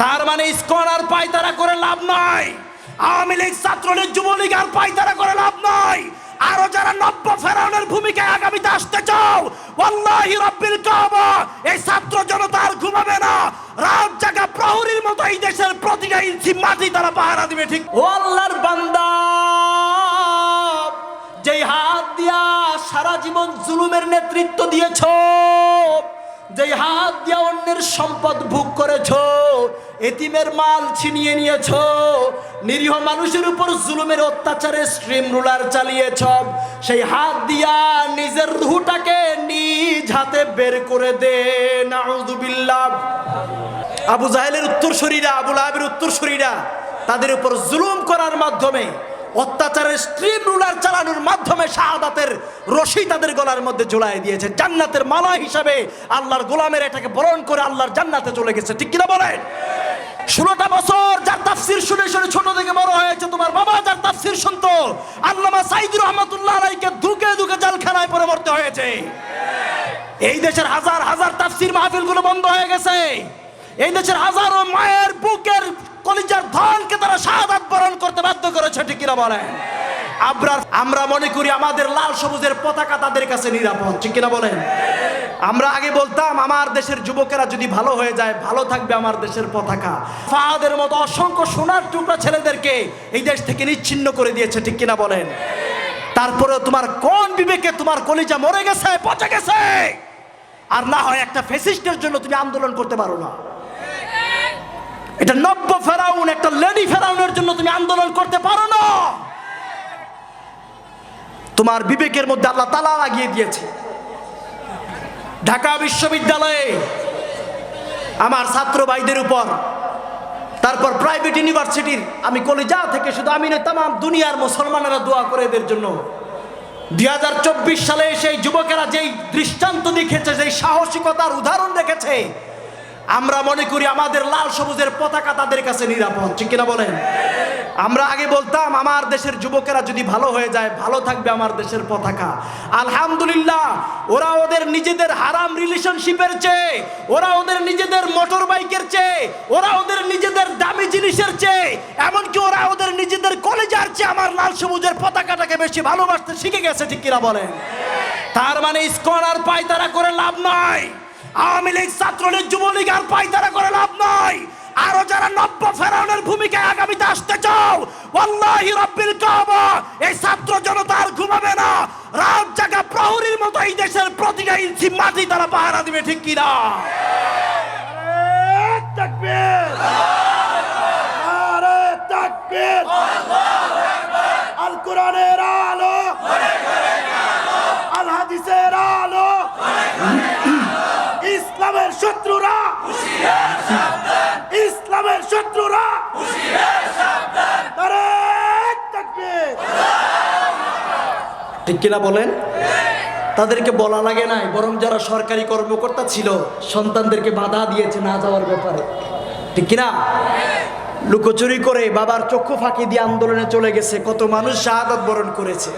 তার মানে ইসকন আর পায়তারা করে লাভ নাই, আওয়ামী লীগ, ছাত্রলীগ, যুবলীগ আর পায়তারা করে লাভ নাই। আরো যারা নব্য ফেরাউনের ভূমিকায় আগামীতে আসতে চাও, ওয়াল্লাহি রাব্বিল কাবা, এই ছাত্র জনতা আর ঘুমাবে না। রাত জাগা প্রহরীর মতো এই দেশের প্রতিটা ইঞ্চি মাটি তারা পাহারা দিবে। ঠিক ও আল্লাহর বান্দা, যেই হাত দিয়া সারা জীবন জুলুমের নেতৃত্ব দিয়েছো, যেই হাত দিয়া অন্যের সম্পদ ভোগ করেছো, এতিমের মাল ছিনিয়ে নিয়েছো, নিরীহ মানুষের উপর জুলুমের অত্যাচারে স্ট্রিম রুলার চালিয়েছ, সেই হাত দিয়া নিজের রূহটাকে নিজ হাতে বের করে দে। নাউযুবিল্লাহ। আবু জাহেলের উত্তরসূরিরা, আবু লাহাবের উত্তরসূরিরা তাদের উপর জুলুম করার মাধ্যমে, অত্যাচারের স্ট্রিম রুলার চালানোর মাধ্যমে শাহাদাতের রশি তাদের গলার মধ্যে ঝুলাই দিয়েছে। জান্নাতের মালা হিসাবে আল্লাহর গোলামের এটাকে বরণ করে আল্লাহর জান্নাতে চলে গেছে। ঠিক কিনা বলেন? 16টা বছর যার তাফসীর শুনে শুনে ছোট থেকে বড় হয়েছে, তোমার বাবা যার তাফসীর শুনতো, আল্লামা সাঈদী রহমাতুল্লাহ আলাইহিকে দুকে দুকে জেলখানায় পরিবর্তিত হয়েছে। এই দেশের হাজার হাজার তাফসীর মাহফিলগুলো বন্ধ হয়ে গেছে। এই দেশের হাজারো মায়ের বুকের কলিজার ধনকে তারা শাহাদাত বরণ করতে বাধ্য করেছে। ঠিক কিনা বলেন? আমরা মনে করি আমাদের লাল সবুজের পতাকা তাদের কাছে নিরাপদ। ঠিক কিনা বলেন? আমরা আগে বলতাম আমার দেশের যুবকেরা যদি ভালো হয়ে যায়, ভালো থাকবে আমার দেশের পতাকা। ফাহাদের মতো অসংখ্য সোনার টুকরা ছেলেদেরকে এই দেশ থেকে নিচ্ছিন্ন করে দিয়েছে। ঠিক কিনা বলেন? তারপরে তোমার কোন বিবেকে তোমার কলিজা মরে গেছে, পচে গেছে? আর না হয় একটা ফ্যাসিস্টের জন্য তুমি আন্দোলন করতে পারো না। এটা নব্য ফেরাউন, একটা লেডি ফেরাউনের জন্য তুমি আন্দোলন করতে পারো না। তোমার বিবেকের মধ্যে আল্লাহ তালা লাগিয়ে দিয়েছে। ঢাকা বিশ্ববিদ্যালয়ে আমার ছাত্র ভাইদের উপর, তারপর প্রাইভেট ইউনিভার্সিটির, আমি কলিজা থেকে শুধু আমি নয়, তাম দুনিয়ার মুসলমানেরা দোয়া করে এদের জন্য। 2024 সালে সেই যুবকেরা যেই দৃষ্টান্ত দেখেছে, যেই সাহসিকতার উদাহরণ দেখেছে, আমরা মনে করি আমাদের লাল সবুজের পতাকা তাদের কাছে নিরাপদ। ঠিক কিনা বলেন? আমরা আগে বলতাম আমার দেশের যুবকেরা যদি ভালো হয়ে যায়, ভালো থাকবে আমার দেশের পতাকা। আলহামদুলিল্লাহ, ওরা ওদের নিজেদের হারাম রিলেশনশিপের চেয়ে, ওরা ওদের নিজেদের মোটর বাইকের চেয়ে, ওরা ওদের নিজেদের দামি জিনিসের চেয়ে, এমনকি ওরা ওদের নিজেদের কলেজার চেয়ে আমার লাল সবুজের পতাকাটাকে বেশি ভালোবাসতে শিখে গেছে। ঠিক কিনা বলেন? তার মানে ইসকন আর পায়তারা করে লাভ নাই, আওয়ামী লীগ, ছাত্রলীগ, যুবলীগ আর পায়তারা করে লাভ নাই। আরো যারা নব্য ফেরাউনের ভূমিকায় আগামীতে আসতে চাও, ওয়াল্লাহি রাব্বিল কাবা, এই ছাত্র জনতা আর ঘুমাবে না। রাত জাগা প্রহরীর মতো এই দেশের প্রতিটা ইঞ্চি মাটি তারা পাহারা দিবে। ঠিক কিনা? তাকবীর, নারে তাকবীর, আল কোরআনের আলো, আল হাদিসের আলো, ইসলামের শত্রুরা, ইসলামের শত্রুরা, ঠিক কিনা বলেন? তাদেরকে বলা লাগে নাই, বরং যারা সরকারি কর্মকর্তা ছিল সন্তানদেরকে বাধা দিয়েছে না যাওয়ার ব্যাপারে। ঠিক কিনা? লুকোচুরি করে বাবার চক্ষু ফাঁকি দিয়ে আন্দোলনে চলে গেছে, কত মানুষ শাহাদাত বরণ করেছে।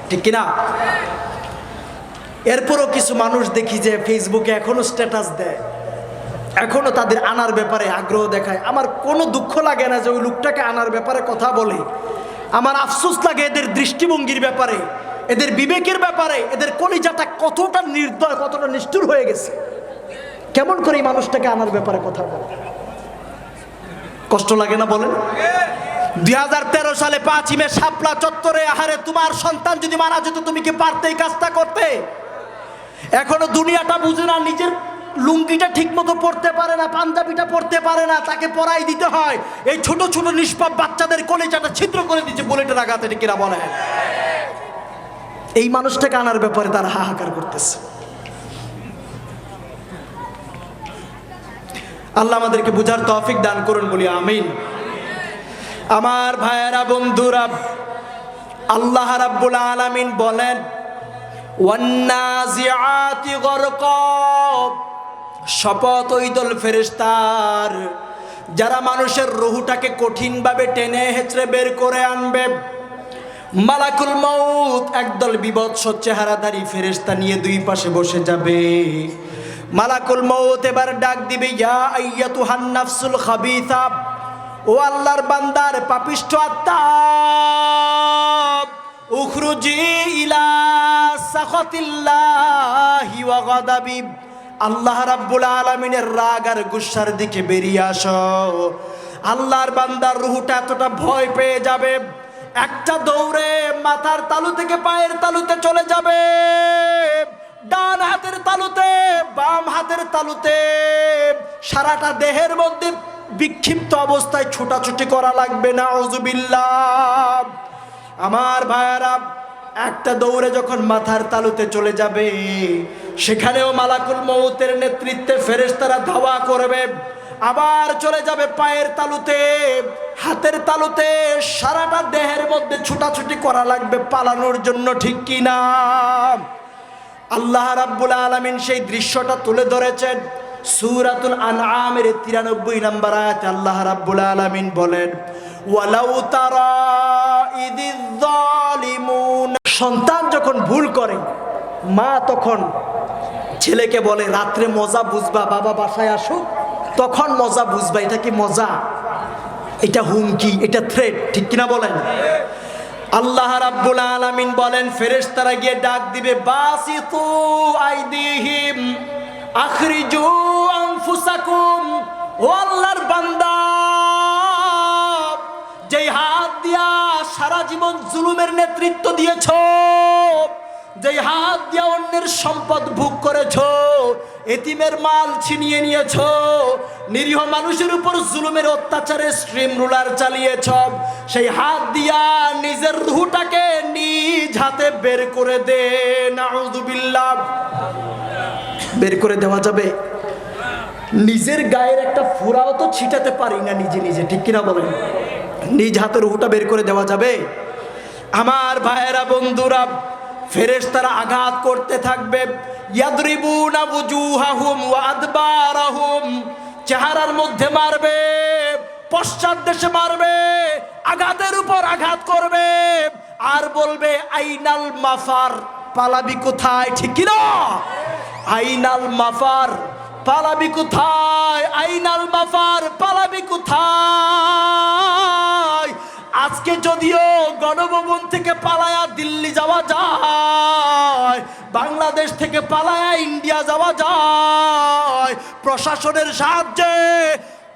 ঠিক কিনা? এরপরও কিছু মানুষ দেখি যে ফেসবুকে এখনো স্ট্যাটাস দেয়, এখনো তাদের আনার ব্যাপারে আগ্রহ দেখায়। আমার কোনো দুঃখ লাগে না যে ওই লোকটাকে আনার ব্যাপারে কথা বলে, আমার আফসোস লাগে এদের দৃষ্টিভঙ্গির ব্যাপারে, এদের বিবেকের ব্যাপারে, এদের কলিজাটা কতটা নির্দয়, কতটা নিষ্ঠুর হয়ে গেছে। কেমন করে এই মানুষটাকে আনার ব্যাপারে কথা বলে? কষ্ট লাগে না বলেন? 2013 সালে 5 মে শাপলা চত্বরে, আহারে তোমার সন্তান যদি মারা যেত, তুমি কি পারতে এই কাজটা করতে? এখনো দুনিয়াটা বুঝে না, নিজের লুঙ্গিটা ঠিক মতো পড়তে পারে না, পাঞ্জাবিটা পড়তে পারে না, তাকে পরাই দিতে হয়। এই ছোট ছোট নিষ্পাপ বাচ্চাদের কলিজাটা ছিদ্র করে দিচ্ছে বুলেটের আঘাতে। ঠিক কিনা বলে? এই মানুষটাকে আনার ব্যাপারে তারা হাহাকার করতেছে। আল্লাহ আমাদেরকে বুঝার তৌফিক দান করুন, বলি আমিন। আমার ভাইয়েরা, বন্ধুরা, আল্লাহ রাব্বুল আলামিন বলেন, ওয়ান্নাজিআতি গরকা, শপথ ওই দল ফেরেশতার যারা মানুষের রূহটাকে কঠিনভাবে টেনে হেঁচড়ে বের করে আনবে। মালাকুল মউত একদল বিভৎস চেহারাধারী ফেরেশতা নিয়ে দুই পাশে বসে যাবে। মালাকুল মউত এবার ডাক দিবে, ইয়া আইয়াতুহান নাফসুল খাবিসা, ও আল্লাহর বান্দার পাপিষ্ঠ আত্মা, উখরুজি ইলা সাখাতিল্লাহি ওয়া গাদাবি, আল্লাহ রাব্বুল আলামিনের রাগ আর গুসার দিকে বেরিয়ে আসো। আল্লাহর বান্দার রূহটা এতটা ভয় পেয়ে যাবে, একটা দৌড়ে মাথার তালু থেকে পায়ের তালুতে চলে যাবে, ডান হাতের তালুতে, বাম হাতের তালুতে, সারাটা দেহের মধ্যে বিক্ষিপ্ত অবস্থায় ছোটাছুটি করা লাগবে। নাউযুবিল্লাহ। আমার ভাইয়ারা, একটা দৌড়ে যখন মাথার তালুতে চলে যাবে, সেখানেও মালাকুল মউতের নেতৃত্বে ফেরেশতারা ধাওয়া করবে, আবার চলে যাবে পায়ের তালুতে, হাতের তালুতে, সারাটা দেহের মধ্যে ছুটাছুটি করা লাগবে পালানোর জন্য, ঠিক কি না? আল্লাহ রাব্বুল আলামিন সেই দৃশ্যটা তুলে ধরেছেন সূরাতুল আনআমের 93 নম্বর আয়াতে। আল্লাহ রাব্বুল আলামিন বলেন, ওয়ালাউ তারা ইযিয যালিমুন, সন্তান যখন ভুল করে, মা তখন ছেলেকে বলে, রাত্রে মজা বুঝবা, বাবা বাসায় আসো, তখন মজা বুঝবা। এটা কি মজা? এটা হুমকি, এটা থ্রেট, ঠিক কিনা বলেন? আল্লাহ রাব্বুল আলামিন বলেন, ফেরেশতারা গিয়ে ডাক দিবে, বাসিতু আইদিহিম আখরিজু আনফুসাকুম, ও আল্লাহর বান্দা, যেই হাত দিয়া সারা জীবন জুলুমের নেতৃত্ব দিয়েছো, যেই হাত দিয়া অন্যের সম্পদ ভোগ করেছো, এতিমের মাল ছিনিয়ে নিয়েছো, নিরীহ মানুষের উপর জুলুমের অত্যাচারে স্ট্রিম রুলার চালিয়েছ, সেই হাত দিয়া নিজের রূহটাকে নিজ হাতে বের করে দে। নাউযুবিল্লাহ। বের করে দেওয়া যাবে? নিজের গায়ের একটা ফোঁড়াও তো ছিটাতে পারি না নিজে নিজে, ঠিক কিনা বলেন? নিজ হাতে রূহটা বের করে দেওয়া যাবে? আমার ভাইয়েরা, বন্ধুরা, ফেরেশতারা আঘাত করতে থাকবে, ইয়াদরিবুনা বুজুহাহুম ওয়া আদবারাহুম, চেহারার মধ্যে মারবে, পশ্চাৎ দেশে মারবে, আঘাতের উপর আঘাত করবে, আর বলবে, আইনাল মাফার, পালাবি কোথায়? ঠিক কি না? আইনাল মাফার, পালাবি কোথায়? আইনাল মাফার, পালাবি কোথায়? আজকে যদিও গণভবন থেকে পালায়া দিল্লি যাওয়া যায়, বাংলাদেশ থেকে পালায়া ইন্ডিয়া যাওয়া যায়, প্রশাসনের সাহায্যে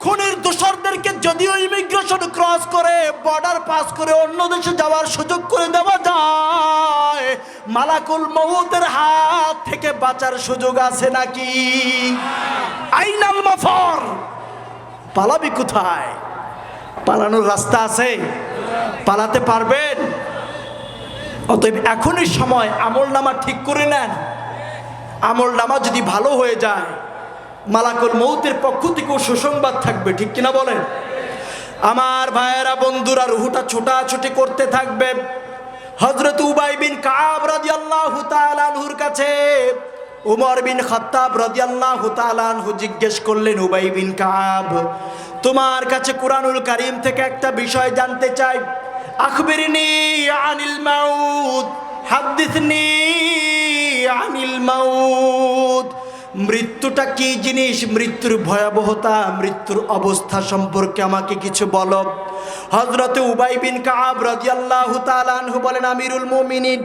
খুনের দোষরদেরকে যদিও ইমিগ্রেশন ক্রস করে, বর্ডার পাস করে অন্য দেশে যাওয়ার সুযোগ করে দেওয়া যায়, মালাকুল মউতের হাত থেকে বাঁচার সুযোগ আছে নাকি? আইনাল মাফার, পালাবি কোথায়? পালানোর রাস্তা আছে? পালাতে পারবেন? অতএব এখনই সময় আমল নামা ঠিক করে নেন। আমল নামা যদি ভালো হয়ে যায়, মালাকুল মউতের পক্ষ থেকেও সুসংবাদ থাকবে, ঠিক কিনা বলেন? আমার ভাইয়েরা, বন্ধুরা, রুহুটা ছোটাছুটি করতে থাকবে। হযরত উবাই বিন কাব রাদিয়াল্লাহু তাআলা আনহুর কাছে উমর বিন খাত্তাব রাদিয়াল্লাহু তাআলা আনহু জিজ্ঞেস করলেন, উবাই বিন কাব, তোমার কাছে কুরআনুল কারীম থেকে একটা বিষয় জানতে চাই। আখবিরনি আনিল মাউত, হাদ্দিসনি আনিল মাউত। মৃত্যুটা কি জিনিস, মৃত্যুর ভয়াবহতা, মৃত্যুর অবস্থা সম্পর্কে আমাকে কিছু বলো। হযরতে উবাই বিন কাব রাদিয়াল্লাহু তাআলা আনহু বলেন, আমিরুল মুমিনিন,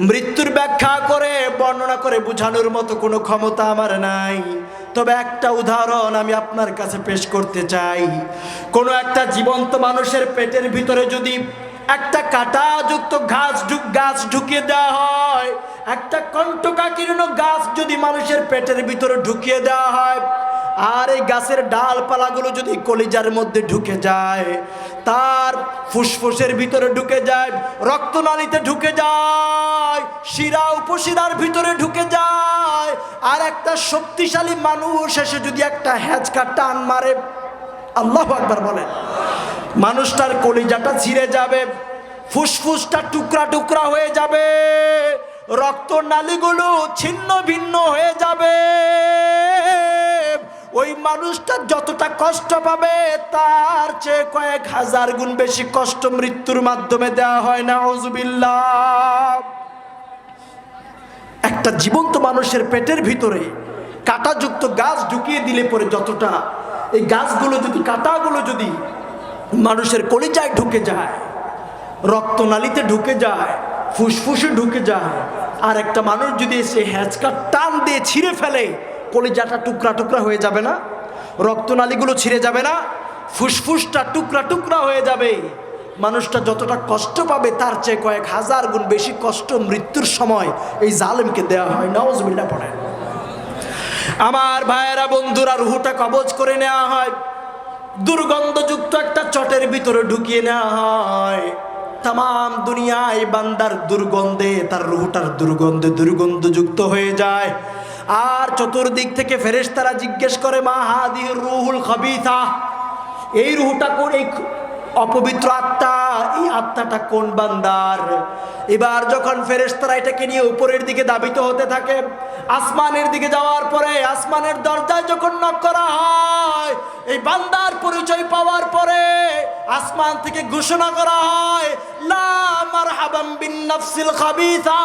মৃত্যুর ব্যাখ্যা করে বর্ণনা করে বোঝানোর মতো কোনো ক্ষমতা আমার নাই, তবে একটা উদাহরণ আমি আপনার কাছে পেশ করতে চাই। কোনো একটা জীবন্ত মানুষের পেটের ভিতরে যদি একটা কাঁটাযুক্ত গাছ ঢুকিয়ে দেওয়া হয়, একটা কণ্টকাকীর্ণ গাছ যদি মানুষের পেটের ভিতরে ঢুকিয়ে দেওয়া হয়, আর এই গাছের ডালপালাগুলো যদি কলিজার মধ্যে ঢুকে যায়, তার ফুসফুসের ভিতরে ঢুকে যায়, রক্তনালীতে ঢুকে যায়, শিরা উপশিরার ভিতরে ঢুকে যায়, আর একটা শক্তিশালী মানুষ এসে যদি একটা হ্যাঁচকা টান মারে, আল্লাহু আকবার বলেন, মানুষটার কলিজাটা ছিঁড়ে যাবে, ফুসফুসটা টুকরা টুকরা হয়ে যাবে, রক্তনালীগুলো ছিন্ন ভিন্ন হয়ে যাবে। ওই মানুষটা যতটা কষ্ট পাবে, তার চেয়ে কয়েক হাজার গুণ বেশি কষ্ট মৃত্যুর মাধ্যমে দেওয়া হয়। নাউযুবিল্লাহ। একটা জীবন্ত মানুষের পেটের ভিতরে কাঁটাযুক্ত গাছ ঢুকিয়ে দিলে পরে যতটা, এই গাছগুলো যদি, কাঁটাগুলো যদি মানুষের কলিজায় ঢুকে যায়, রক্তনালীতে ঢুকে যায়, ফুসফুসে ঢুকে যায়, আর একটা মানুষ যদি এসে হ্যাঁচকা টান দিয়ে ছিঁড়ে ফেলে, কলিজাটা টুকরা টুকরা হয়ে যাবে না? রক্তনালীগুলো ছিঁড়ে যাবে না? ফুসফুসটা টুকরা টুকরা হয়ে যাবে। মানুষটা যতটা কষ্ট পাবে তার চেয়ে কয়েক হাজার গুণ বেশি কষ্ট মৃত্যুর সময় এই জালেমকে দেওয়া হয়। নাউজুবিল্লাহ পড়ে। আমার ভাইয়েরা, বন্ধুরা, রুহুটা কবজ করে নেওয়া হয়, দুর্গন্ধযুক্ত একটা চটের ভিতরে ঢুকিয়ে নেওয়া হয়। তাম দুনিয়ায় বান্দার দুর্গন্ধে, তার রুহুটার দুর্গন্ধে দুর্গন্ধযুক্ত হয়ে যায়। আর চতুর্দিক থেকে ফেরেশতারা জিজ্ঞেস করে, মা হাদিহি রুহুল খাবিথা, এই রুহুটা কোন, এই অপবিত্র আত্মা, এই আত্মাটা কোন বান্দার? এবার যখন ফেরেশতারা এটাকে নিয়ে উপরের দিকে ধাবিত হতে থাকে, আসমানের দিকে যাওয়ার পরে আসমানের দরজায় যখন নক করা হয়, এই বান্দার পরিচয় পাওয়ার পরে আসমান থেকে ঘোষণা করা হয়, লা মারহাবাম বিন নাফসিল খাবিথা,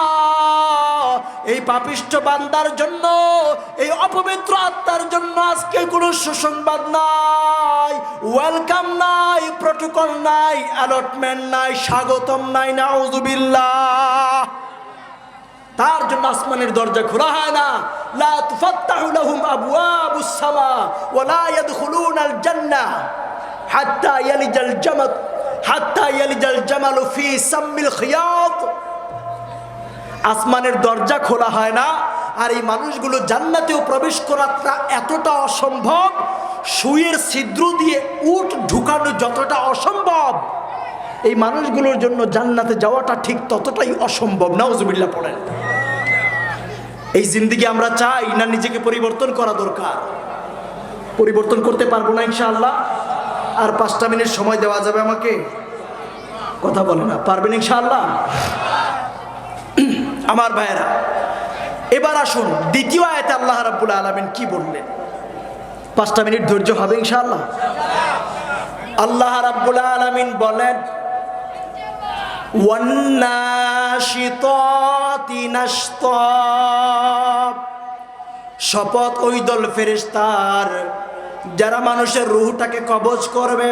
এই পাপিষ্ঠ বান্দার জন্য, এই অপবিত্র আত্মার জন্য আজকে কোনো সুসংবাদ নাই, ওয়েলকাম নাই, প্রটোকল নাই, অ্যালটমেন্ট নাই, স্বাগতম নাই। নাউযুবিল্লাহ। তার জন্য আসমানের দরজা খোলা হয় না। লা তুফাত্তাহু লাহুম আবওয়াবুস সামা ওয়া লা ইয়াদখুলুনাল জান্নাহ হাত্তা ইয়ালিজাল জামালু ফি সাম্মিল খিয়াত। আসমানের দরজা খোলা হয় না, আর এই মানুষগুলো জান্নাতেও প্রবেশ করাটা এতটা অসম্ভব, সুইয়ের ছিদ্র দিয়ে উট ঢুকানো যতটা অসম্ভব, এই মানুষগুলোর জন্য জান্নাতে যাওয়াটা ঠিক ততটাই অসম্ভব। নাউজুবিল্লাহ পড়েন। এই জিন্দেগি আমরা চাই না নিজেকে পরিবর্তন করা দরকার? পরিবর্তন করতে পারবো না ইনশাআল্লাহ। আর 5টা মিনিট সময় দেওয়া যাবে আমাকে? কথা বলে না, পারবেন ইনশাআল্লাহ? আমার ভাইয়েরা, এবার আসুন দ্বিতীয় আয়াতে আল্লাহ রাব্বুল আলামিন কি বললেন। 5টা মিনিট ধৈর্য হবে ইনশাআল্লাহ। আল্লাহ রাব্বুল আলামিন বলেন, ওয়ান্নাশিতাতি নাশতা, শপথ ওই দল ফেরেশতার যারা মানুষের রূহটাকে কবজ করবে,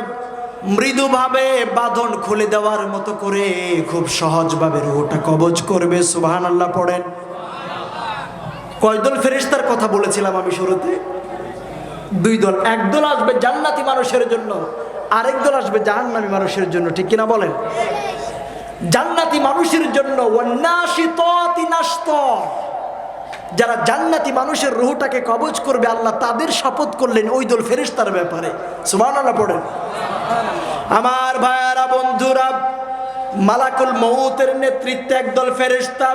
মৃদুভাবে বাঁধন খুলে দেওয়ার মতো করে খুব সহজভাবে রূহটা কবজ করবে। সুবহানাল্লাহ পড়েন। কয় দল ফেরেশতার কথা বলেছিলাম আমি শুরুতে? 2 দল। এক দল আসবে জান্নাতি মানুষের জন্য, আরেক দল আসবে জাহান্নামী মানুষের জন্য। ঠিক কিনা বলেন? জান্নাতি মানুষের জন্য ওয়ান্নাশিতাতি নাশতা, যারা জান্নাতি মানুষের রূহটাকে কবজ করবে, আল্লাহ তাদের শপথ করলেন ওই দল ফেরেশতার ব্যাপারে। সুবহানাল্লাহ পড়েন। আমার ভাইয়ারা, বন্ধুরা, মালাকুল মউতের নেতৃত্বে একদল ফেরেশতা,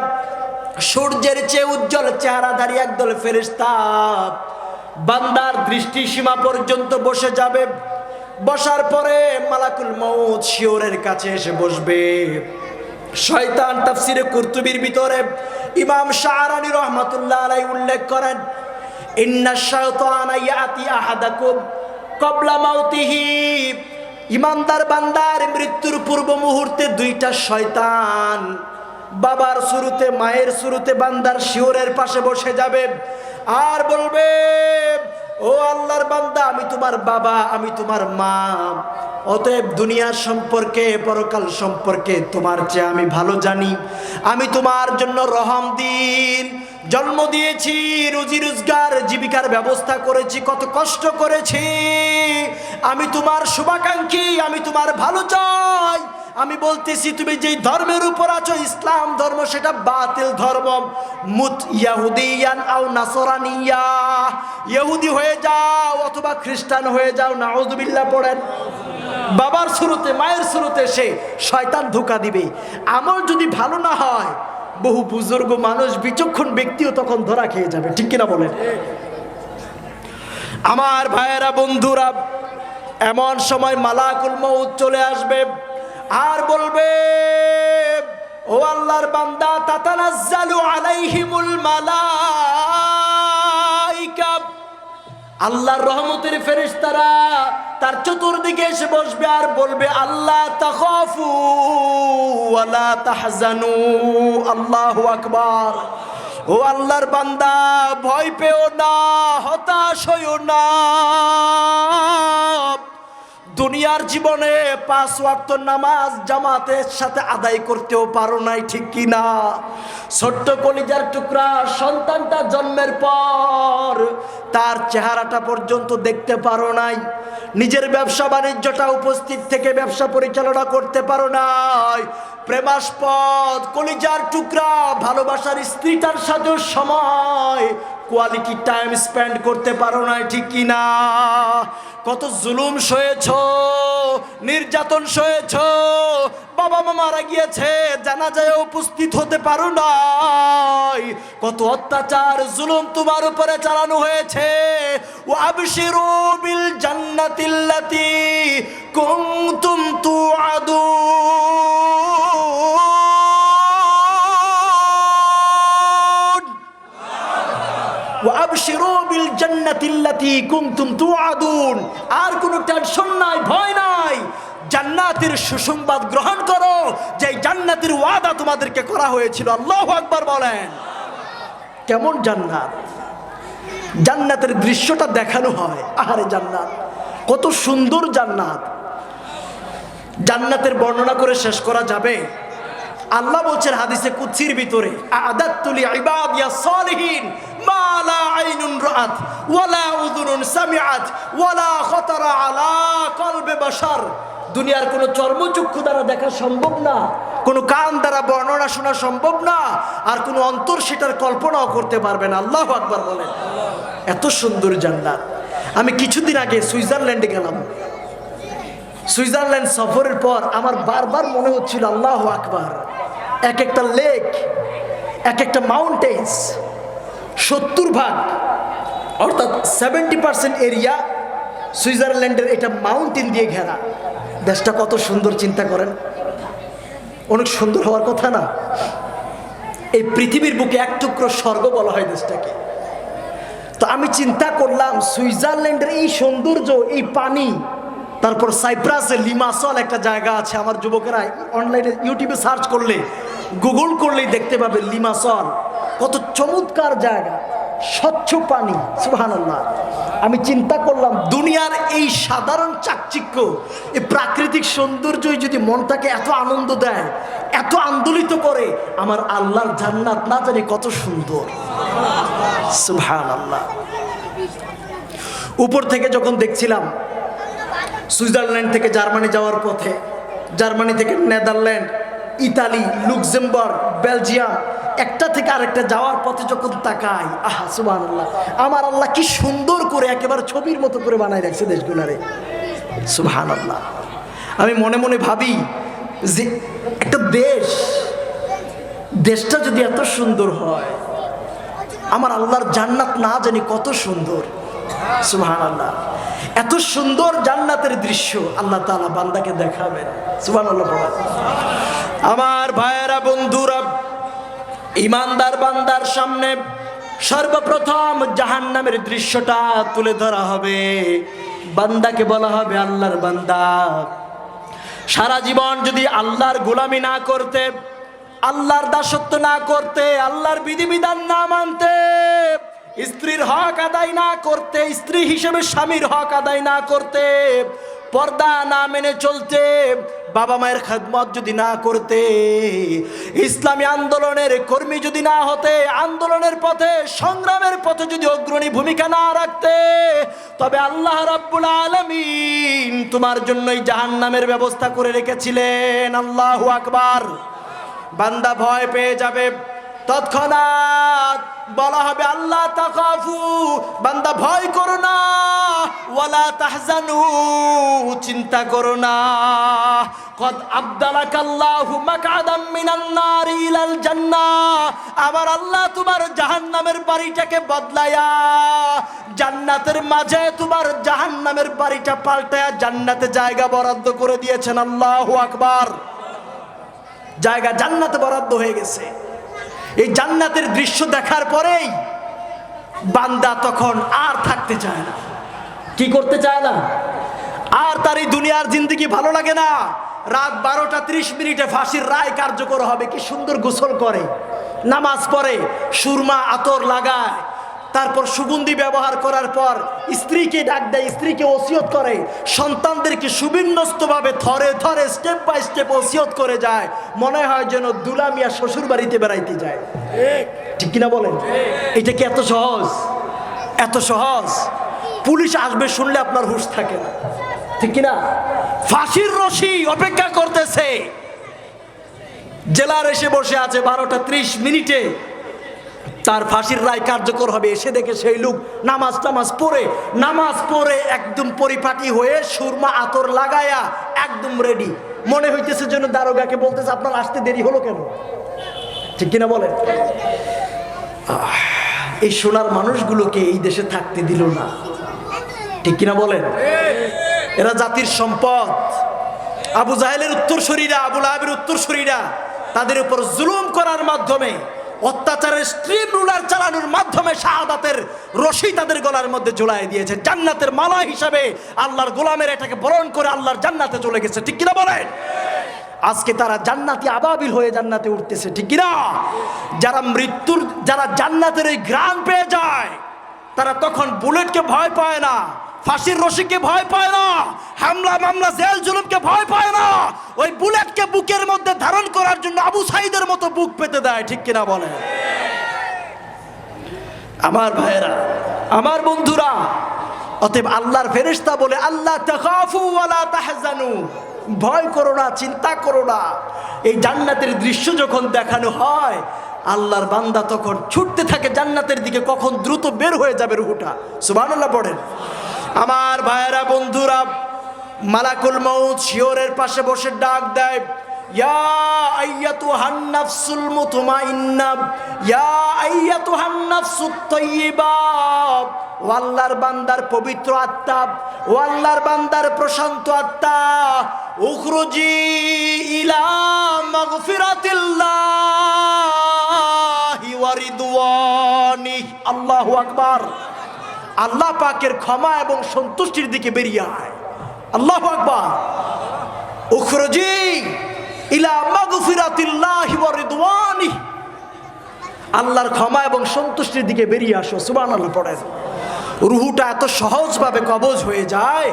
সূর্যের চেয়ে উজ্জ্বল চেহারাধারী একদল ফেরেশতা বান্দার দৃষ্টি সীমা পর্যন্ত বসে যাবে। বসার পরে মালাকুল মউত শিওরের কাছে এসে বসবে। শয়তান তাফসিরে কুরতুবির ভিতরে ইমাম শাহরানি রহমাতুল্লাহ আলাইহি উল্লেখ করেন, ইন্নাশ শায়তানা ইয়াতি আহাদাকুম ক্বাবলা মাউতিহি, ইমানদার বান্দার মৃত্যুর পূর্ব মুহূর্তে 2টা শয়তান বাবার শুরুতে, মায়ের শুরুতে বান্দার শিওরের পাশে বসে যাবে আর বলবে, ও আল্লাহর বান্দা, আমি তোমার বাবা, আমি তোমার মা, অতএব দুনিয়ার সম্পর্কে, পরকাল সম্পর্কে তোমার চেয়ে আমি ভালো জানি। আমি তোমার জন্য রহম দিন জন্ম দিয়েছি, রুজি রোজগার জীবিকার ব্যবস্থা করেছি, কত কষ্ট করেছি। আমি তোমার শুভাকাঙ্ক্ষী, আমি তোমার ভালো চাই। আমি বলতেছি, তুমি যেই ধর্মের উপর আছো, ইসলাম ধর্ম, সেটা বাতিল ধর্ম। মুত ইয়াহুদিয়ান আও নাসরানিয়া, ইহুদি হয়ে যাও অথবা খ্রিস্টান হয়ে যাও। নাউযুবিল্লাহ পড়েন। বাবার শুরুতে, মায়ের শুরুতে সে শয়তান ধোঁকা দিবে। আমল যদি ভালো না হয়, বহু বুজুর্গ মানুষ, বিচক্ষণ ব্যক্তিও তখন ধরা খেয়ে যাবে। ঠিক কিনা বলেন? আমার ভাইয়েরা, বন্ধুরা, এমন সময় মালাকুল মউত চলে আসবে আর বলবে, ও আল্লাহর বান্দা, তাতানাজ্জালু আলাইহিমুল মালাইকা, আল্লাহর রহমতের ফেরেশতারা তার চতুর্দিকে এসে বসবে আর বলবে, আল্লাহ তাখাফু ওয়া লা তাহজানু। আল্লাহু আকবার। ও আল্লাহর বান্দা, ভয় পেও না, হতাশ হইও না। দুনিয়ার জীবনে 5 ওয়াক্ত নামাজ জামাতের সাথে আদায় করতেও পারো নাই, ঠিক কি না? ছোট্ট কলিজার টুকরা সন্তানটা জন্মের পর তার চেহারাটা পর্যন্ত দেখতে পারো নাই, নিজের ব্যবসা বাণিজ্যটা উপস্থিত থেকে ব্যবসা পরিচালনা করতে পারো নাই, প্রেমাস্পদ কলিজার টুকরা ভালোবাসার স্ত্রীটার সাথেও সময় কোয়ালিটি টাইম স্পেন্ড করতে পারো নাই, ঠিক কি না? কত জুলুম সয়েছ, নির্যাতন সয়েছ, বাবা মা মারা গিয়েছে জানাজায় উপস্থিত হতে পারো নাই, কত অত্যাচার জুলুম তোমার উপরে চালানো হয়েছে। ওয়াবশিরু বিল জান্নাতিল্লাতী কুনতুম তুআদুন, ওয়াবশিরু বিল জান্নাতিল্লাতী কুনতুম তুআদুন। আর কোনো টেনশন নাই, ভয় নাই, জান্নাতের সুসংবাদ গ্রহণ করো, যে জান্নাতের ওয়াদা তোমাদেরকে করা হয়েছিল। আল্লাহু আকবার বলেন। কেমন জান্নাত, জান্নাতের দৃশ্যটা দেখানো হয়। আহারে জান্নাত, কত সুন্দর জান্নাত, জান্নাতের বর্ণনা করে শেষ করা যাবে? আল্লাহ বলছেন হাদিসে কুদসির ভিতরে, আ'দাততু লিইবাদিয়াস সালিহিন মা লা আইনুন রাআত ওয়ালা উযুনুন সামিআত ওয়ালা খাতারা আলা কলবে বাশার। দুনিয়ার কোনো চর্মচক্ষু দ্বারা দেখা সম্ভব না, কোনো কান দ্বারা বর্ণনা শোনা সম্ভব না, আর কোনো অন্তর সেটার কল্পনাও করতে পারবে না। আল্লাহু আকবার বলেন। এত সুন্দর জান্নাত। আমি কিছুদিন আগে সুইজারল্যান্ডে গেলাম। সুইজারল্যান্ড সফরের পর আমার বারবার মনে হচ্ছিল, আল্লাহু আকবার, এক একটা লেক, এক একটা মাউন্টেন্স, 70% অর্থাৎ 70% এরিয়া সুইজারল্যান্ডের এটা মাউন্টেন দিয়ে ঘেরা। দেশটা কত সুন্দর, চিন্তা করেন, অনেক সুন্দর হওয়ার কথা না? এই পৃথিবীর বুকে এক টুকরো স্বর্গ বলা হয় দেশটাকে। তো আমি চিন্তা করলাম, সুইজারল্যান্ডের এই সৌন্দর্য, এই পানি, তারপর সাইপ্রাসে লিমাসল একটা জায়গা আছে। আমার যুবকেরা অনলাইনে ইউটিউবে সার্চ করলে, গুগল করলেই দেখতে পাবে লিমাসল, কত চমৎকার জায়গা, স্বচ্ছ পানি, সুবহানাল্লাহ। আমি চিন্তা করলাম, দুনিয়ার এই সাধারণ চাকচিক্য, এই প্রাকৃতিক সৌন্দর্যই যদি মনটাকে এত আনন্দ দেয়, এত আন্দোলিত করে, আমার আল্লাহর জান্নাত না জানি কত সুন্দর, সুবহানাল্লাহ। উপর থেকে যখন দেখছিলাম, সুইজারল্যান্ড থেকে জার্মানি যাওয়ার পথে, জার্মানি থেকে নেদারল্যান্ড, ইতালি, লুক্সেমবার্গ, বেলজিয়াম, একটা থেকে আরেকটা যাওয়ার পথে যখন তাকাই, আহা সুবহানাল্লাহ, আমার আল্লাহ কি সুন্দর করে একেবারে ছবির মতো করে বানায় রাখছে দেশগুলারে, সুবহানাল্লাহ। আমি মনে মনে ভাবি যে একটা দেশটা যদি এত সুন্দর হয়, আমার আল্লাহর জান্নাত না জানি কত সুন্দর, সুবহানাল্লাহ। এত সুন্দর জান্নাতের দৃশ্য আল্লাহ তাআলা বান্দাকে দেখাবেন, সুবহানাল্লাহ। আমার ভাইয়েরা, বন্ধুরা, ইমানদার বান্দার সামনে সর্বপ্রথম জাহান্নামের দৃশ্যটা তুলে ধরা হবে। বান্দাকে বলা হবে, আল্লাহর বান্দা, সারা জীবন যদি আল্লাহর গোলামি না করতে, আল্লাহর দাসত্ব না করতে, আল্লাহর বিধিবিধান না মানতে, স্ত্রীর হক আদায় না করতে, স্ত্রী হিসেবে স্বামীর হক আদায় না করতে, পর্দা না মেনে চলতে, বাবা মায়ের খেদমত যদি না করতে, ইসলামী আন্দোলনের কর্মী যদি না হতে, আন্দোলনের পথে, সংগ্রামের পথে যদি অগ্রণী ভূমিকা না রাখতে, তবে আল্লাহ রাব্বুল আলামিন তোমার জন্যই জাহান্নামের ব্যবস্থা করে রেখেছিলেন। আল্লাহু আকবার। বান্দা ভয় পেয়ে যাবে, তৎক্ষণাৎ বলা হবে, আল্লাহ তাখাফু, বান্দা ভয় করো না, ওয়ালা তাহজানু, চিন্তা করো না, কদ আবদালাকাল্লাহু মাকআদাম মিনান নারি ইলাল জান্নাহ, আমার আল্লাহ তোমার জাহান্নামের বাড়িটাকে বদলায়া জান্নাতের মাঝে তোমার জাহান্নামের বাড়িটা পাল্টায়া জান্নাতে জায়গা বরাদ্দ করে দিয়েছেন। আল্লাহু আকবার। জায়গা জান্নাতে বরাদ্দ হয়ে গেছে। এই জান্নাতের দৃশ্য দেখার পরেই বান্দা তখন আর থাকতে চায় না। কি করতে চায় না? আর তার এই দুনিয়ার জিন্দেগি ভালো লাগে না। রাত 12টা 30 মিনিটে ফাঁসির রায় কার্যকর হবে, কি সুন্দর গোসল করে, নামাজ পড়ে, সুরমা আতর লাগায়, তারপর সুগন্ধি ব্যবহার করার পর স্ত্রীকে ডাক দেয়, স্ত্রীকে ওসিয়ত করে, সন্তানদেরকে সুবিন্যস্তভাবে থরে থরে স্টেপ বাই স্টেপ ওসিয়ত করে যায়। মনে হয় যেন দুলা মিয়া শ্বশুর বাড়িতে বেড়াইতে যায়। ঠিক কিনা বলেন? এটা কি এত সহজ? এত সহজ? পুলিশ আসবে শুনলে আপনার হুঁশ থাকে না, ঠিক কিনা? ফাঁসির রশি অপেক্ষা করতেছে, জেলার এসে বসে আছে 12টা 30 মিনিটে তার ফাঁসির রায় কার্যকর হবে। এসে দেখে সেই লোক নামাজ পড়ে একদম পরিপাটি হয়ে সুরমা আতর লাগায়া একদম রেডি। মনে হইতেছে যেন দারোগাকে বলতেছে আপনার আসতে দেরি হলো কেন, ঠিক কিনা বলেন? এই সোনার মানুষগুলোকে এই দেশে থাকতে দিল না, ঠিক কিনা বলেন? এরা জাতির সম্পদ। আবু জাহেলের উত্তরসূরিরা, আবু লাহাবের উত্তরসূরিরা তাদের উপর জুলুম করার মাধ্যমে, অত্যাচারের স্ট্রিম রুলার চালানোর মাধ্যমে শাহাদাতের রশি তাদের গলার মধ্যে ঝুলাই দিয়েছে। জান্নাতের মালা হিসাবে আল্লাহর গোলামের এটাকে বরণ করে আল্লাহর জান্নাতে চলে গেছে, ঠিক কিনা বলেন? আজকে তারা জান্নাতি আবাবিল হয়ে জান্নাতে উঠতেছে, ঠিক কিনা? যারা জান্নাতের এই ঘ্রাণ পেয়ে যায় তারা তখন বুলেটকে ভয় পায় না, ফাঁসির রশিকে ভয় পায় না, হামলা মামলা জেল জুলুমকে ভয় পায় না। ওই বুলেটকে বুকের মধ্যে ধারণ করার জন্য আবু সাঈদের মতো বুক পেতে দেয়, ঠিক কিনা বলে? আমার ভাইয়েরা, আমার বন্ধুরা, অতএব আল্লাহর ফেরেশতা বলে আল্লাহ তাখাফু ওয়ালা তাহজানু, ভয় করো না, চিন্তা করো না। এই জান্নাতের দৃশ্য যখন দেখানো হয় আল্লাহর বান্দা তখন ছুটতে থাকে জান্নাতের দিকে, কখন দ্রুত বের হয়ে যাবে রূহটা। সুবহানাল্লাহ পড়েন। আমার ভাইয়েরা, বন্ধুরা, মালাকুল মউত শিয়রের পাশে বসে ডাক দেয়, ইয়া আইয়াতুহান নাফসুল মুতমাইন্না, ইয়া আইয়াতুহান নাফসুত তাইয়্যিবা, ও আল্লাহর বান্দার পবিত্র আত্মা, ও আল্লাহর বান্দার প্রশান্ত আত্মা, উখরুজি ইলা মাগফিরাতিল্লাহি ওয়া রিদওয়ানি। আল্লাহু আকবার। আল্লাহ পাকের ক্ষমা এবং সন্তুষ্টির দিকে বেরিয়ে আয়। আল্লাহু আকবার। উখরুজি ইলা মাগফিরাতিল্লাহি ওয়া রিদওয়ানি, আল্লাহর ক্ষমা এবং সন্তুষ্টির দিকে বেরিয়ে আসো। সুবহানাল্লাহ পড়েন। রুহুটা এত সহজভাবে কবজ হয়ে যায়,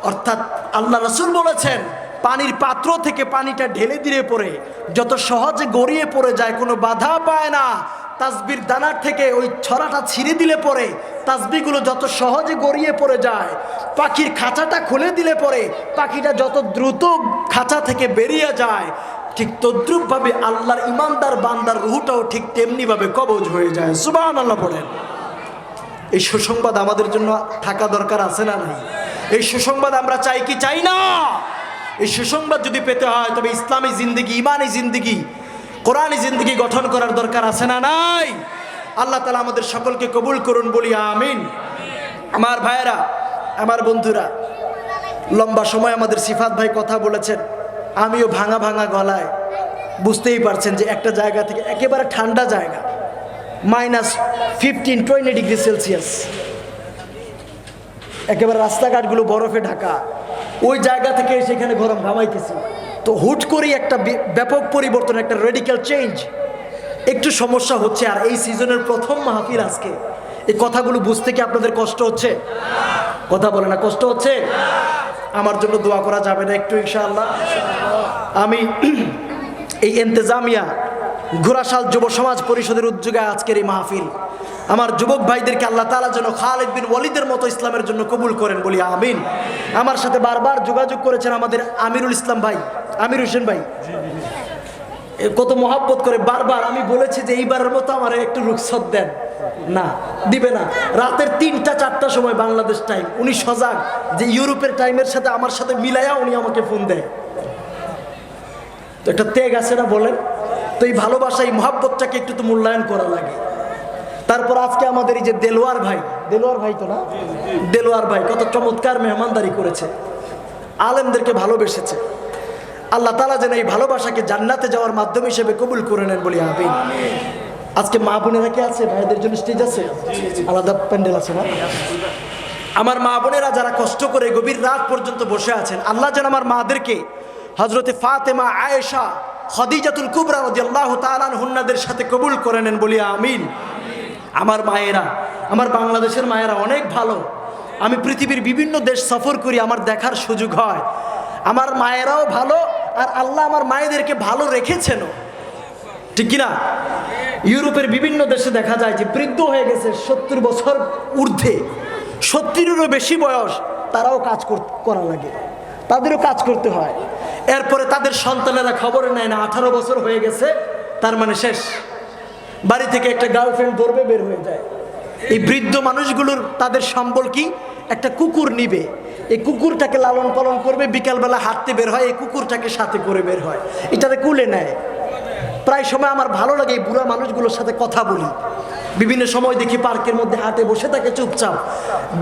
অর্থাৎ আল্লাহ রাসূল বলেছেন পানির পাত্র থেকে পানিটা ঢেলে দিলে পরে যত সহজে গড়িয়ে পড়ে যায়, কোনো বাধা পায় না। তাসবির দানার থেকে ওই ছড়াটা ছিঁড়ে দিলে পরে তাসবিগুলো যত সহজে গড়িয়ে পড়ে যায়, পাখির খাঁচাটা খুলে দিলে পরে পাখিটা যত দ্রুত খাঁচা থেকে বেরিয়ে যায়, ঠিক তদ্রুপভাবে আল্লাহর ইমানদার বান্দার রুহটাও ঠিক তেমনিভাবে কবজ হয়ে যায়। সুবহানাল্লাহ পড়েন। এই সুসংবাদ আমাদের জন্য থাকা দরকার আছে না নাই? এই সুসংবাদ আমরা চাই কি চাই না? এই সুসংবাদ যদি পেতে হয় তবে ইসলামী জিন্দেগি, ইমানি জিন্দেগি, কোরআনী জিন্দেগি গঠন করার দরকার আছে না নাই? আল্লাহ তাআলা আমাদের সকলকে কবুল করুন, বলি আমিন। আমার ভাইয়েরা, আমার বন্ধুরা, লম্বা সময় আমাদের সিফাত ভাই কথা বলেছেন, আমিও ভাঙা ভাঙা গলায়, বুঝতেই পারছেন যে একটা জায়গা থেকে একেবারে ঠান্ডা জায়গা, -15-20 ডিগ্রি সেলসিয়াস, একেবারে রাস্তাঘাটগুলো বরফে ঢাকা, ওই জায়গা থেকে সেখানে গরম ঘামাইতেছি। তো হুট করেই একটা ব্যাপক পরিবর্তন, একটা রেডিক্যাল চেঞ্জ, একটু সমস্যা হচ্ছে। আর এই সিজনের প্রথম মাহফিল আজকে, এই কথাগুলো বুঝতে কি আপনাদের কষ্ট হচ্ছে? কথা বলে না, কষ্ট হচ্ছে? আমার জন্য দোয়া করা যাবে না একটু ইনশাআল্লাহ? আমি এই ইন্তেজামিয়া ঘোড়াশাল যুব সমাজ পরিষদের উদ্যোগে আজকের এই মাহফিল, আমার যুবক ভাইদেরকে আল্লাহ তাআলা যেন খালিদ বিন ওয়ালিদের মতো ইসলামের জন্য কবুল করেন, বলি আমিন। আমার সাথে বারবার যোগাযোগ করেছেন আমাদের আমিরুল ইসলাম ভাই, আমির হোসেন ভাই, কত মহাব্বত করে। বারবার আমি বলেছি যে এইবারের মতো আমার একটু রুখসত দেন, না দিবে না। রাতের 3টা-4টার সময় বাংলাদেশ টাইম, উনি সজাগ যে ইউরোপের টাইমের সাথে আমার সাথে মিলাইয়া উনি আমাকে ফোন দেয়। তো একটা ত্যাগ আছে না বলেন? তো এই ভালোবাসা, এই মহাব্বতটাকে একটু তো মূল্যায়ন করা লাগে। তারপর আজকে আমাদের এই যে দেলোয়ার ভাই, দেলোয়ার ভাই তো না, দেলোয়ার ভাই কত চমৎকার মেহমানদারি করেছে, আলেমদেরকে ভালোবেসেছে। আল্লাহ তাআলা যেন এই ভালোবাসাকে জান্নাতে যাওয়ার মাধ্যম হিসেবে কবুল করে নেন, বলি আমিন। আজকে মা বোনেরা কি আছে? ভাইদের জন্য স্টেজ আছে, আলাদা প্যান্ডেল আছে না? আমার মা বোনেরা যারা কষ্ট করে গভীর রাত পর্যন্ত বসে আছেন, আল্লাহ যেন আমার মাদেরকে হযরতে ফাতেমা, আয়েশা খাদিজাতুল কুবরা রাদিয়াল্লাহু তাআলা আনহাদের সাথে কবুল করে নেন, বলি আমিন। আমার মায়েরা, আমার বাংলাদেশের মায়েরা অনেক ভালো। আমি পৃথিবীর বিভিন্ন দেশ সফর করি, আমার দেখার সুযোগ হয়। আমার মায়েরাও ভালো, আর আল্লাহ আমার মায়েদেরকে ভালো রেখেছেনও, ঠিক কিনা? ইউরোপের বিভিন্ন দেশে দেখা যায় যে বৃদ্ধ হয়ে গেছে, 70 বছর ঊর্ধ্বে, 70-এরও বেশি বয়স, তারাও কাজ করা লাগে, তাদেরও কাজ করতে হয়। এরপরে তাদের সন্তানেরা খবর নেয় না, 18 বছর হয়ে গেছে, তার মানে শেষ। বাড়ি থেকে একটা গার্লফ্রেন্ড ধরবে, বের হয়ে যায়। এই বৃদ্ধ মানুষগুলোর তাদের সম্বল কি? একটা কুকুর নিবে, এই কুকুরটাকে লালন পালন করবে, বিকালবেলা হাঁটতে বের হয়, এই কুকুরটাকে সাথে করে বের হয়, এটাতে কুলে নেয়। প্রায় সময় আমার ভালো লাগে এই বুড়া মানুষগুলোর সাথে কথা বলি। বিভিন্ন সময় দেখি পার্কের মধ্যে হাঁটে বসে থাকে চুপচাপ,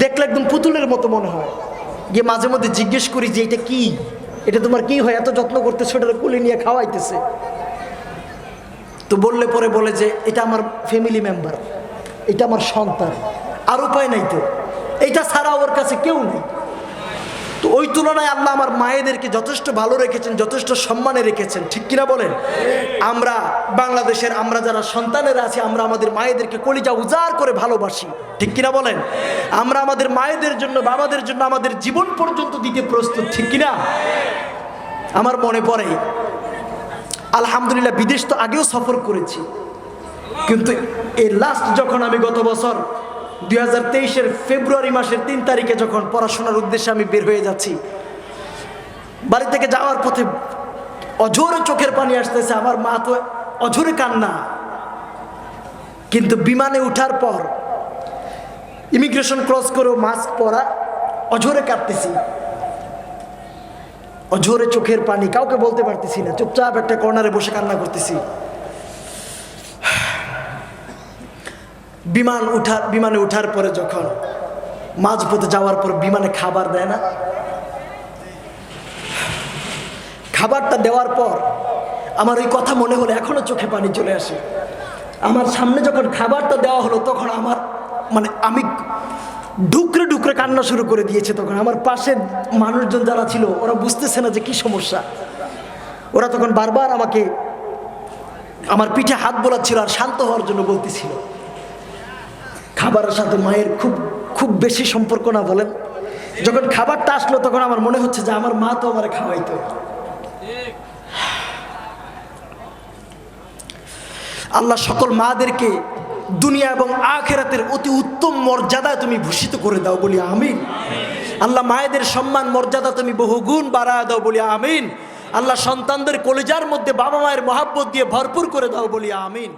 দেখলে একদম পুতুলের মতো মনে হয়। গিয়ে মাঝে মধ্যে জিজ্ঞেস করি যে এটা কি, এটা তোমার কি হয়, এত যত্ন করতেছে, ওটা কুলে নিয়ে খাওয়াইতেছে। তো বললে পরে বলে যে এটা আমার ফ্যামিলি মেম্বার, এটা আমার সন্তান, আর উপায় নাই, তো এইটা ছাড়া ওর কাছে কেউ নেই। তো ওই তুলনায় আল্লাহ আমার মায়েদেরকে যথেষ্ট ভালো রেখেছেন, যথেষ্ট সম্মানে রেখেছেন, ঠিক কিনা বলেন? আমরা বাংলাদেশের, আমরা যারা সন্তানেরা আছি, আমরা আমাদের মায়েদেরকে কলিজা উজাড় করে ভালোবাসি, ঠিক কিনা বলেন? আমরা আমাদের মায়েদের জন্য, বাবাদের জন্য আমাদের জীবন পর্যন্ত দিতে প্রস্তুত, ঠিক কিনা? আমার মনে পড়ে, আলহামদুলিল্লাহ বিদেশ তো আগেও সফর করেছি, কিন্তু এই লাস্ট যখন আমি গত বছর 2023-এর ফেব্রুয়ারি মাসের 3 তারিখে যখন পড়াশোনার উদ্দেশ্যে আমি বের হয়ে যাচ্ছি, বাড়ি থেকে যাওয়ার পথে অঝোরে চোখের পানি আসতেছে, আমার মা তো অঝোরে কান্না। কিন্তু বিমানে ওঠার পর ইমিগ্রেশন ক্রস করেও মাস্ক পরা, অঝোরে কাঁদতেছি, অঝোরে চোখের পানি, কাউকে বলতে পারতেছি না, চুপচাপ একটা কর্নারে বসে কান্না করতেছি। বিমানে উঠার পরে যখন মাঝপথে যাওয়ার পর বিমানে খাবার দেয় না, খাবারটা দেওয়ার পর আমার ওই কথা মনে হলো, এখনো চোখে পানি চলে আসে। আমার সামনে যখন খাবারটা দেওয়া হলো, তখন আমার আমি ঢুকরে ঢুকরে কান্না শুরু করে দিয়েছে। তখন আমার পাশের মানুষজন যারা ছিল, ওরা বুঝতেছে না যে কি সমস্যা। ওরা তখন বারবার আমাকে আমার পিঠে হাত বোলাচ্ছিল আর শান্ত হওয়ার জন্য বলতেছিল। খাবারের সাথে মায়ের খুব খুব বেশি সম্পর্ক না বলেন? যখন খাবারটা আসলো, তখন আমার মনে হচ্ছে যে আমার মা তো আমার খাওয়াইতো। আল্লাহ সকল মাদেরকে দুনিয়া এবং আখিরাতের অতি উত্তম মর্যাদায় তুমি ভূষিত করে দাও, বলি আমিন। আল্লাহ মায়েদের সম্মান মর্যাদা তুমি বহুগুণ বাড়ায় দাও, বলি আমিন। আল্লাহ সন্তানদের কলিজার মধ্যে বাবা মায়ের মহাব্বত দিয়ে ভরপুর করে দাও, বলি আমিন।